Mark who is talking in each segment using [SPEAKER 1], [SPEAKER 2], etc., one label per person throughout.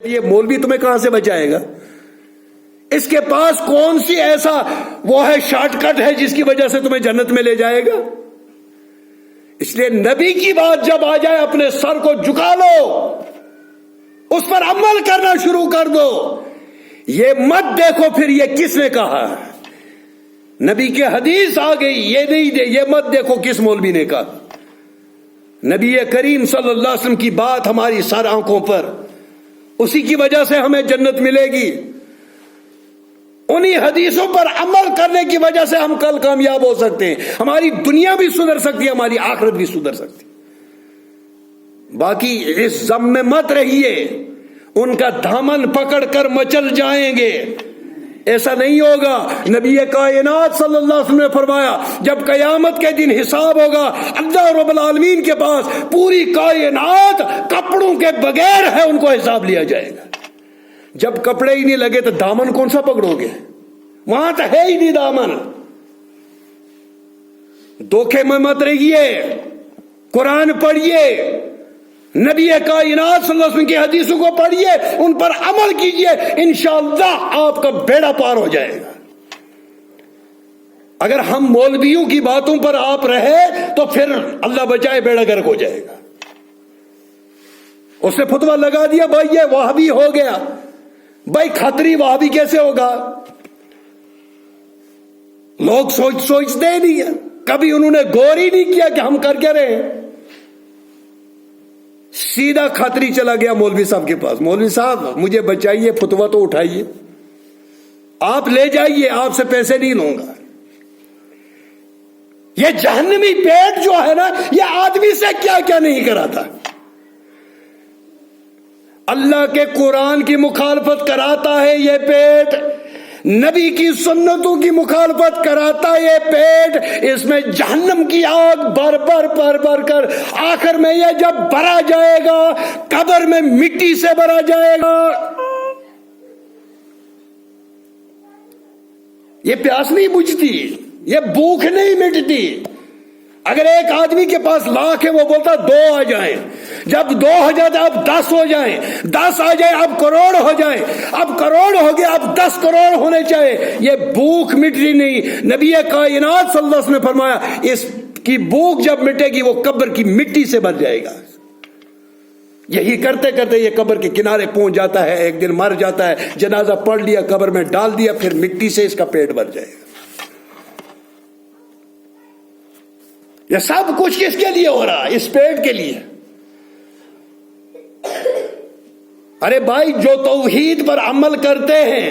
[SPEAKER 1] یہ مولوی تمہیں کہاں سے بچائے گا؟ اس کے پاس کون سی ایسا وہ ہے شارٹ کٹ ہے جس کی وجہ سے تمہیں جنت میں لے جائے گا؟ اس لیے نبی کی بات جب آ جائے اپنے سر کو جھکا لو، اس پر عمل کرنا شروع کر دو۔ یہ مت دیکھو پھر یہ کس نے کہا، نبی کے حدیث آ گئی، یہ مت دیکھو کس مولوی نے کہا۔ نبی کریم صلی اللہ علیہ وسلم کی بات ہماری سر آنکھوں پر، اسی کی وجہ سے ہمیں جنت ملے گی۔ انہی حدیثوں پر عمل کرنے کی وجہ سے ہم کل کامیاب ہو سکتے ہیں، ہماری دنیا بھی سدھر سکتی ہے، ہماری آخرت بھی سدھر سکتی ہے۔ باقی اس ضم میں مت رہیے، ان کا دامن پکڑ کر مچل جائیں گے، ایسا نہیں ہوگا۔ نبی کائنات صلی اللہ علیہ وسلم نے فرمایا جب قیامت کے دن حساب ہوگا، اللہ رب العالمین کے پاس پوری کائنات کپڑوں کے بغیر ہے، ان کو حساب لیا جائے گا۔ جب کپڑے ہی نہیں لگے تو دامن کون سا پکڑو گے؟ وہاں تو ہے ہی نہیں دامن۔ دھوکے میں مت رہیے، قرآن پڑھیے، نبی کائنات صلی اللہ علیہ وسلم کی حدیثوں کو پڑھیے، ان پر عمل کیجیے، انشاءاللہ آپ کا بیڑا پار ہو جائے گا۔ اگر ہم مولویوں کی باتوں پر آپ رہے تو پھر اللہ بچائے بیڑا گرک ہو جائے گا۔ اس نے فتویٰ لگا دیا بھائی یہ وہابی ہو گیا، بھائی کھتری وہابی کیسے ہوگا؟ لوگ سوچتے نہیں ہیں، کبھی انہوں نے غور ہی نہیں کیا کہ ہم کر کے رہے ہیں۔ سیدھا کھاتری چلا گیا مولوی صاحب کے پاس، مولوی صاحب مجھے بچائیے، فتویٰ تو اٹھائیے، آپ لے جائیے، آپ سے پیسے نہیں لوں گا۔ یہ جہنمی پیٹ جو ہے نا، یہ آدمی سے کیا کیا نہیں کراتا، اللہ کے قرآن کی مخالفت کراتا ہے یہ پیٹ، نبی کی سنتوں کی مخالفت کراتا ہے یہ پیٹ، اس میں جہنم کی آگ بھر کر آخر میں یہ جب بھرا جائے گا، قبر میں مٹی سے بھرا جائے گا۔ یہ پیاس نہیں بجھتی، یہ بھوک نہیں مٹتی۔ اگر ایک آدمی کے پاس لاکھ ہے، وہ بولتا 2 آ جائیں، جب 2 ہو جاتا اب 10 ہو جائیں، 10 آ جائے اب کروڑ ہو جائیں، اب کروڑ ہو گیا اب 10 کروڑ ہونے چاہیے۔ یہ بھوک مٹتی نہیں۔ نبی کائنات صلی اللہ علیہ وسلم نے فرمایا اس کی بھوک جب مٹے گی وہ قبر کی مٹی سے بھر جائے گا۔ یہی کرتے کرتے یہ قبر کے کنارے پہنچ جاتا ہے، ایک دن مر جاتا ہے، جنازہ پڑھ لیا، قبر میں ڈال دیا، پھر مٹی سے اس کا پیٹ بھر جائے گا۔ یہ سب کچھ کس کے لیے ہو رہا ہے؟ اس پیٹ کے لیے۔ ارے بھائی جو توحید پر عمل کرتے ہیں،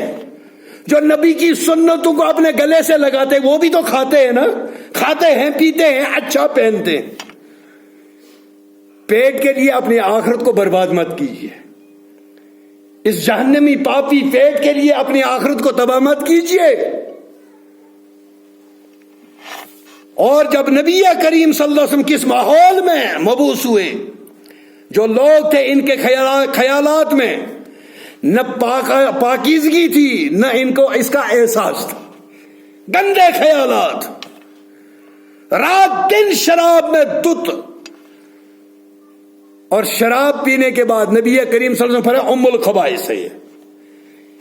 [SPEAKER 1] جو نبی کی سنتوں کو اپنے گلے سے لگاتے ہیں، وہ بھی تو کھاتے ہیں نا، کھاتے ہیں، پیتے ہیں، اچھا پہنتے ہیں۔ پیٹ کے لیے اپنی آخرت کو برباد مت کیجیے، اس جہنمی پاپی پیٹ کے لیے اپنی آخرت کو تباہ مت کیجیے۔ اور جب نبی کریم صلی اللہ علیہ وسلم کس ماحول میں مبعوث ہوئے، جو لوگ تھے ان کے خیالات میں نہ پاکیزگی تھی، نہ ان کو اس کا احساس تھا، گندے خیالات، رات دن شراب میں دھت، اور شراب پینے کے بعد نبی کریم صلی اللہ علیہ وسلم فرمایا ام الخبائث ہے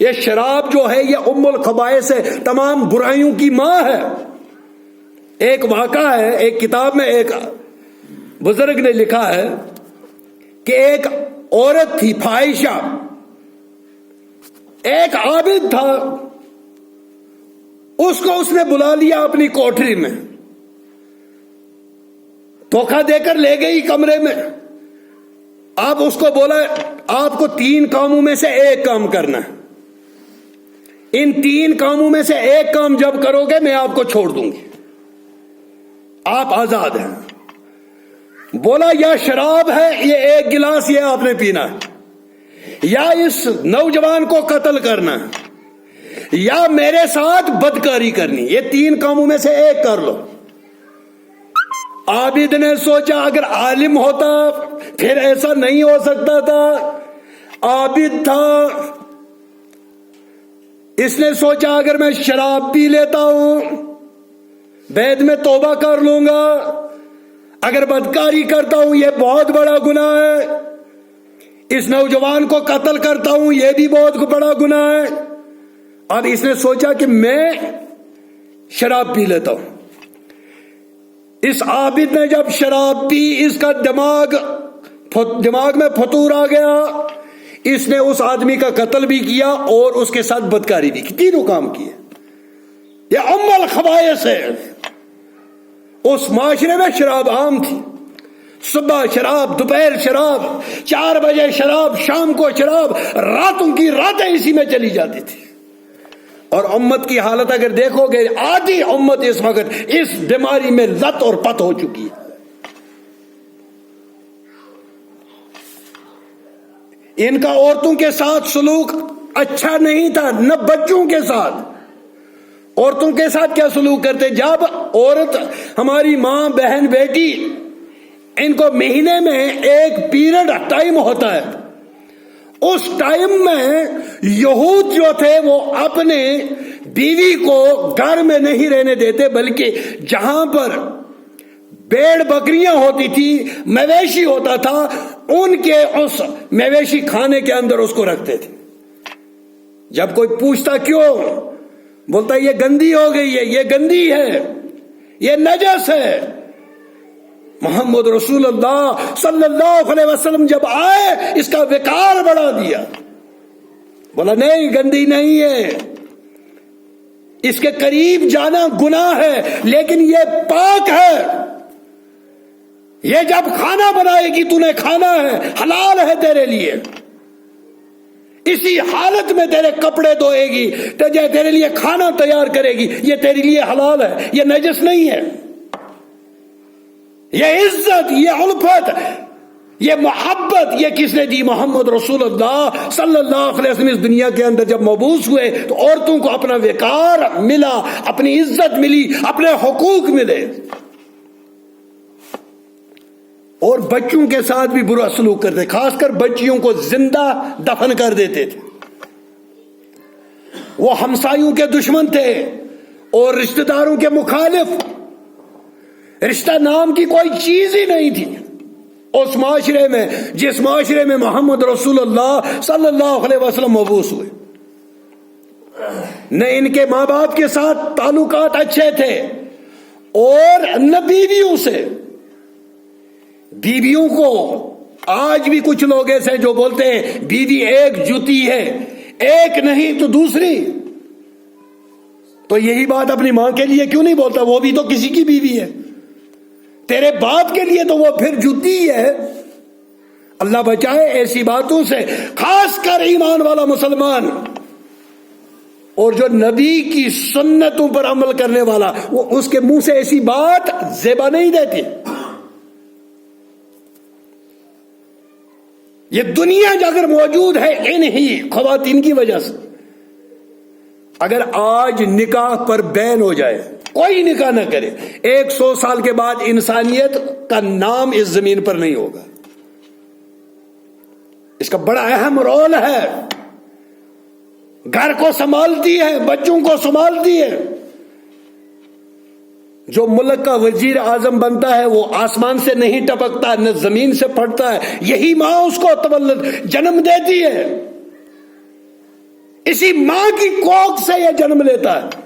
[SPEAKER 1] یہ شراب جو ہے یہ ام الخبائث ہے، تمام برائیوں کی ماں ہے۔ ایک واقعہ ہے، ایک کتاب میں ایک بزرگ نے لکھا ہے کہ ایک عورت تھی فاحشہ، ایک عابد تھا، اس نے بلا لیا اپنی کوٹری میں، دھوکہ دے کر لے گئی کمرے میں۔ اب اس کو بولا آپ کو 3 کاموں میں سے ایک کام کرنا ہے، ان 3 کاموں میں سے ایک کام جب کرو گے میں آپ کو چھوڑ دوں گی، آپ آزاد ہیں۔ بولا یا شراب ہے، یہ 1 گلاس یہ آپ نے پینا ہے، یا اس نوجوان کو قتل کرنا ہے، یا میرے ساتھ بدکاری کرنی، یہ 3 کاموں میں سے ایک کر لو۔ عابد نے سوچا اگر عالم ہوتا پھر ایسا نہیں ہو سکتا تھا، عابد تھا، اس نے سوچا اگر میں شراب پی لیتا ہوں بعد میں توبہ کر لوں گا، اگر بدکاری کرتا ہوں یہ بہت بڑا گناہ ہے، اس نوجوان کو قتل کرتا ہوں، یہ بھی بہت بڑا گناہ ہے۔ اب اس نے سوچا کہ میں شراب پی لیتا ہوں۔ اس عابد نے جب شراب پی، اس کا دماغ میں فطور آ گیا، اس نے اس آدمی کا قتل بھی کیا اور اس کے ساتھ بدکاری بھی کی، تینوں کام کیے۔ یہ ام الخبائث ہے۔ اس معاشرے میں شراب عام تھی، صبح شراب، دوپہر شراب، 4 بجے شراب، شام کو شراب، راتوں کی راتیں اسی میں چلی جاتی تھی۔ اور امت کی حالت اگر دیکھو گے، آدھی امت اس وقت اس بیماری میں لت اور پت ہو چکی ہے۔ ان کا عورتوں کے ساتھ سلوک اچھا نہیں تھا، نہ بچوں کے ساتھ۔ عورتوں کے ساتھ کیا سلوک کرتے؟ جب عورت، ہماری ماں، بہن، بیٹی، ان کو مہینے میں ایک پیریڈ ٹائم ہوتا ہے، اس ٹائم میں یہود جو تھے وہ اپنے بیوی کو گھر میں نہیں رہنے دیتے، بلکہ جہاں پر بیڑ بکریاں ہوتی تھی، مویشی ہوتا تھا، ان کے اس مویشی کھانے کے اندر اس کو رکھتے تھے۔ جب کوئی پوچھتا کیوں، بولتا یہ گندی ہو گئی ہے، یہ گندی ہے، یہ نجس ہے۔ محمد رسول اللہ صلی اللہ علیہ وسلم جب آئے، اس کا وقار بڑھا دیا، بولا نہیں، گندی نہیں ہے، اس کے قریب جانا گناہ ہے، لیکن یہ پاک ہے، یہ جب کھانا بنائے گی تو نے کھانا ہے، حلال ہے تیرے لیے، اسی حالت میں تیرے کپڑے دھوئے گی، تیرے لیے کھانا تیار کرے گی، یہ تیرے لیے حلال ہے، یہ نجس نہیں ہے۔ یہ عزت، یہ الفت، یہ محبت، یہ کس نے دی؟ محمد رسول اللہ صلی اللہ علیہ وسلم اس دنیا کے اندر جب مبعوث ہوئے تو عورتوں کو اپنا وقار ملا، اپنی عزت ملی، اپنے حقوق ملے، اور بچوں کے ساتھ بھی برا سلوک کرتے، خاص کر بچیوں کو زندہ دفن کر دیتے تھے۔ وہ ہمسایوں کے دشمن تھے اور رشتہ داروں کے مخالف، رشتہ نام کی کوئی چیز ہی نہیں تھی اس معاشرے میں، جس معاشرے میں محمد رسول اللہ صلی اللہ علیہ وسلم مبعوث ہوئے۔ نہ ان کے ماں باپ کے ساتھ تعلقات اچھے تھے اور نہ بیویوں سے۔ بیویوں کو آج بھی کچھ لوگ ایسے جو بولتے ہیں بیوی ایک جوتی ہے، ایک نہیں تو دوسری، تو یہی بات اپنی ماں کے لیے کیوں نہیں بولتا؟ وہ بھی تو کسی کی بیوی ہے۔ تیرے باپ کے لیے تو وہ پھر جوتی ہے۔ اللہ بچائے ایسی باتوں سے، خاص کر ایمان والا مسلمان اور جو نبی کی سنتوں پر عمل کرنے والا، وہ اس کے منہ سے ایسی بات زیبا نہیں دیتی۔ یہ دنیا اگر موجود ہے انہی خواتین کی وجہ سے۔ اگر آج نکاح پر بین ہو جائے، کوئی نکاح نہ کرے، 100 سال کے بعد انسانیت کا نام اس زمین پر نہیں ہوگا۔ اس کا بڑا اہم رول ہے، گھر کو سنبھالتی ہے، بچوں کو سنبھالتی ہے۔ جو ملک کا وزیر اعظم بنتا ہے وہ آسمان سے نہیں ٹپکتا، نہ زمین سے پھٹتا ہے، یہی ماں اس کو جنم دیتی ہے، اسی ماں کی کوکھ سے یہ جنم لیتا ہے۔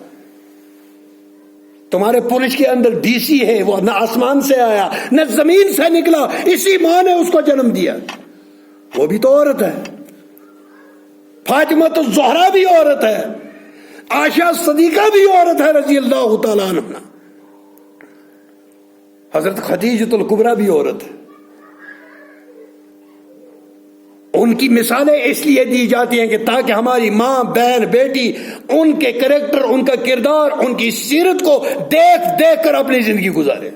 [SPEAKER 1] تمہارے پولیس کے اندر ڈی سی ہے، وہ نہ آسمان سے آیا نہ زمین سے نکلا، اسی ماں نے اس کو جنم دیا، وہ بھی تو عورت ہے۔ فاطمہ تو زہرا بھی عورت ہے، عائشہ صدیقہ بھی عورت ہے رضی اللہ تعالیٰ عنہ، حضرت خدیجہ الکبریٰ بھی عورت ہے۔ ان کی مثالیں اس لیے دی جاتی ہیں کہ تاکہ ہماری ماں، بہن، بیٹی ان کے کریکٹر، ان کا کردار، ان کی سیرت کو دیکھ دیکھ کر اپنی زندگی گزارے۔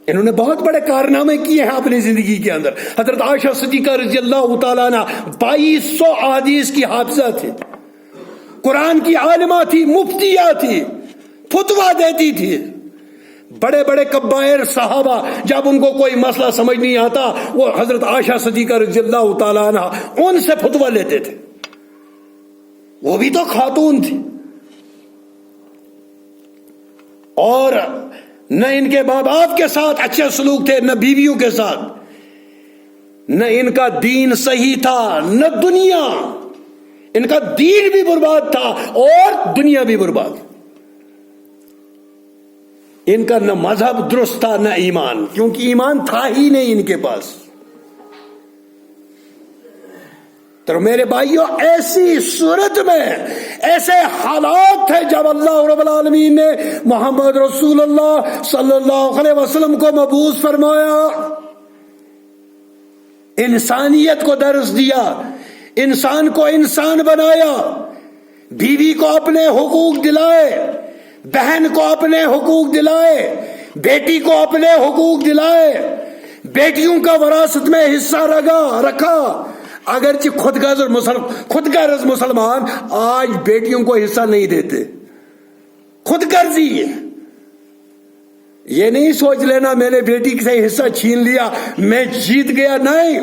[SPEAKER 1] انہوں نے بہت بڑے کارنامے کیے ہیں اپنی زندگی کے اندر۔ حضرت عائشہ صدیقہ رضی اللہ تعالیٰ عنہ 2200 احادیث کی حافظہ تھی، قرآن کی عالمہ تھی، مفتیہ تھی، فتویٰ دیتی تھی۔ بڑے بڑے کبائر صحابہ جب ان کو کوئی مسئلہ سمجھ نہیں آتا، وہ حضرت عائشہ صدیقہ رضی اللہ تعالیٰ عنہ ان سے فتویٰ لیتے تھے، وہ بھی تو خاتون تھی۔ اور نہ ان کے ماں باپ کے ساتھ اچھے سلوک تھے، نہ بیویوں کے ساتھ۔ نہ ان کا دین صحیح تھا نہ دنیا، ان کا دین بھی برباد تھا اور دنیا بھی برباد، ان کا نہ مذہب درست تھا نہ ایمان، کیونکہ ایمان تھا ہی نہیں ان کے پاس۔ تو میرے بھائیوں، ایسی صورت میں، ایسے حالات تھے جب اللہ رب العالمین نے محمد رسول اللہ صلی اللہ علیہ وسلم کو مبعوث فرمایا، انسانیت کو درس دیا، انسان کو انسان بنایا، بیوی کو اپنے حقوق دلائے، بہن کو اپنے حقوق دلائے، بیٹی کو اپنے حقوق دلائے، بیٹیوں کا وراثت میں حصہ رکھا۔ اگرچہ خود غرض مسلمان آج بیٹیوں کو حصہ نہیں دیتے، خود غرضی ہے۔ یہ نہیں سوچ لینا میں نے بیٹی سے حصہ چھین لیا میں جیت گیا، نہیں،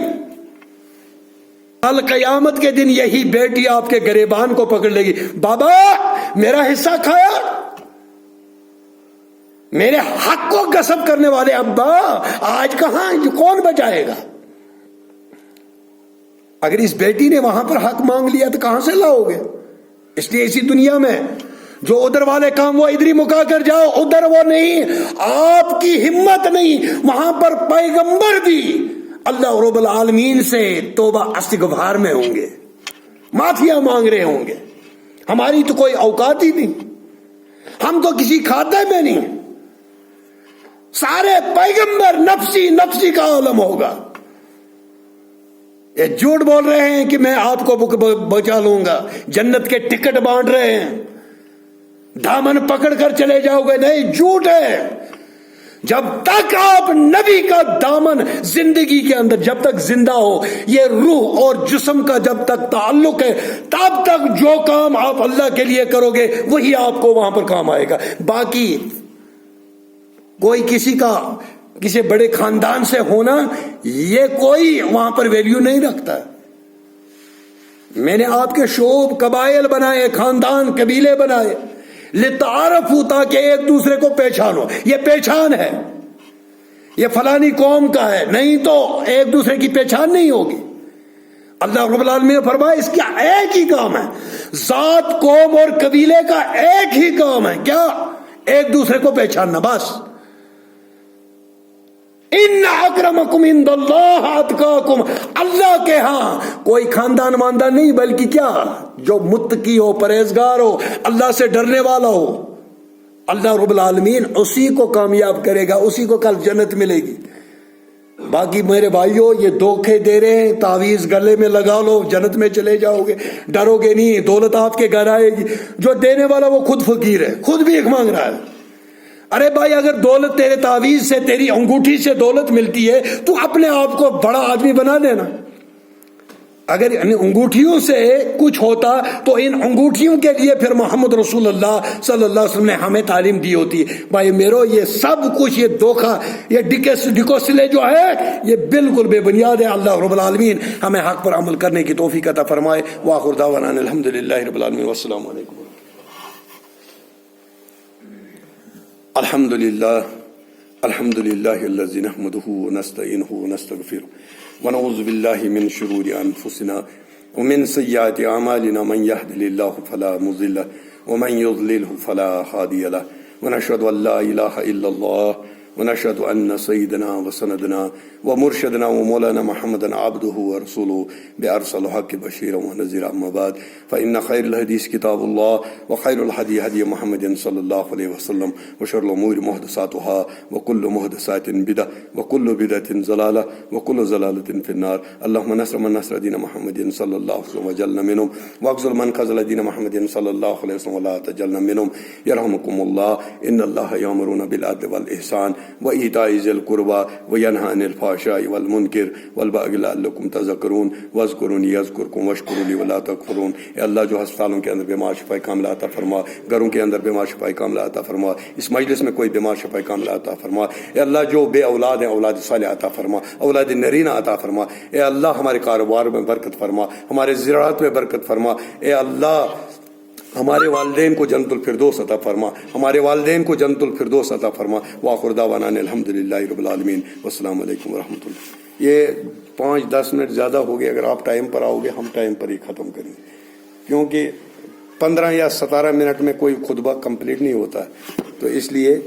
[SPEAKER 1] القیامت کے دن یہی بیٹی آپ کے گریبان کو پکڑ لے گی، بابا میرا حصہ کھایا، میرے حق کو غصب کرنے والے ابا آج کہاں، کون بچائے گا؟ اگر اس بیٹی نے وہاں پر حق مانگ لیا تو کہاں سے لاؤ گے؟ اس لیے اسی دنیا میں جو ادھر والے کام وہ ادھر ہی مکا کر جاؤ، ادھر وہ نہیں، آپ کی ہمت نہیں، وہاں پر پیغمبر بھی اللہ رب العالمین سے توبہ استغفار میں ہوں گے، معافیاں مانگ رہے ہوں گے۔ ہماری تو کوئی اوقات ہی نہیں، ہم تو کسی کھاتے میں نہیں، سارے پیغمبر نفسی نفسی کا عالم ہوگا۔ یہ جھوٹ بول رہے ہیں کہ میں آپ کو بچا لوں گا، جنت کے ٹکٹ بانٹ رہے ہیں، دامن پکڑ کر چلے جاؤ گے، نہیں، جھوٹ ہے۔ جب تک آپ نبی کا دامن زندگی کے اندر جب تک زندہ ہو، یہ روح اور جسم کا جب تک تعلق ہے، تب تک جو کام آپ اللہ کے لیے کرو گے وہی آپ کو وہاں پر کام آئے گا۔ باقی کوئی کسی بڑے خاندان سے ہونا، یہ کوئی وہاں پر ویلیو نہیں رکھتا۔ میں نے آپ کے شعوب قبائل بنائے، خاندان قبیلے بنائے، لتعارفوا، تاکہ ایک دوسرے کو پہچانو، یہ پہچان ہے، یہ فلانی قوم کا ہے، نہیں تو ایک دوسرے کی پہچان نہیں ہوگی۔ اللہ رب العالمین نے فرمایا اس کا ایک ہی کام ہے، ذات، قوم اور قبیلے کا ایک ہی کام ہے، کیا؟ ایک دوسرے کو پہچاننا، بس۔ ان اکرمکم عند اللہ اتقاکم، اللہ کے ہاں کوئی خاندان ماندان نہیں، بلکہ کیا؟ جو متقی ہو، پرہیزگار ہو، اللہ سے ڈرنے والا ہو، اللہ رب العالمین اسی کو کامیاب کرے گا، اسی کو کل جنت ملے گی۔ باقی میرے بھائیوں، یہ دھوکے دے رہے ہیں، تعویذ گلے میں لگا لو جنت میں چلے جاؤ گے، ڈرو گے نہیں، دولت آپ کے گھر آئے گی۔ جو دینے والا وہ خود فقیر ہے، خود بھی ایک مانگ رہا ہے۔ ارے بھائی، اگر دولت تیرے تعویذ سے، تیری انگوٹھی سے دولت ملتی ہے تو اپنے آپ کو بڑا آدمی بنا لینا۔ اگر ان انگوٹھیوں سے کچھ ہوتا تو ان انگوٹھیوں کے لیے پھر محمد رسول اللہ صلی اللہ علیہ وسلم نے ہمیں تعلیم دی ہوتی۔ بھائی میرو، یہ سب کچھ، یہ دھوکہ، یہ ڈکوسلے جو ہے، یہ بالکل بے بنیاد ہے۔ اللہ رب العالمین ہمیں حق پر عمل کرنے کی توفیق عطا فرمائے۔ وآخر دعوانا الحمدللہ رب العالمین، والسلام علیکم۔ الحمد لله الذي نحمده ونستعينه ونستغفره ونعوذ بالله من شرور أنفسنا ومن سيئات أعمالنا، من يهده الله فلا مضل له ومن يضلله فلا هادي له، ونشهد أن لا إله إلا الله ونشهد أن سيدنا وسندنا ومرشدنا ومولانا محمدا عبده ورسوله بأرسل حق بشيرا ونذيرا، أما بعد فإن خير الحديث كتاب الله وخير الهدي هدي محمد صلى الله عليه وسلم وشر الأمور محدثاتها وكل محدثات بدعة وكل بدعة ضلالة وكل ضلالة في النار. اللهم نصر من نصر دين محمد صلى الله عليه وسلم وجعلنا منهم، واخذل من خذل دين محمد صلى الله عليه وسلم ولا تجعلنا منهم. يرحمكم الله. إن الله يأمرون بالعدل والإحسان وإيتاء ذي القربى وينهى عن الفحشاء والمنكر والبغي لعلكم تذكرون. واذكروني يذكركم واشكروا لي ولا تكفرون. اے اللہ، جو ہسپتالوں کے اندر بیمار شفاء کاملہ عطا فرما، گھروں کے اندر بیمار شفاء کاملہ عطا فرما، اس مجلس میں کوئی بیمار شفاء کاملہ عطا فرما۔ اے اللہ، جو بے اولاد ہیں اولاد صالح عطا فرما، اولاد نرینہ عطا فرما۔ اے اللہ، ہمارے کاروبار میں برکت فرما، ہمارے زراعت میں برکت فرما۔ اے اللہ، ہمارے والدین کو جنت الفردوس عطا فرما، ہمارے والدین کو جنت الفردوس عطا فرما۔ وآخر دعوانا الحمدللہ رب العالمین، والسلام علیکم ورحمۃ اللہ۔ یہ 5-10 منٹ زیادہ ہو گئے، اگر آپ ٹائم پر آؤ گے ہم ٹائم پر ہی ختم کریں گے، کیونکہ 15 یا 17 منٹ میں کوئی خطبہ کمپلیٹ نہیں ہوتا، تو اس لیے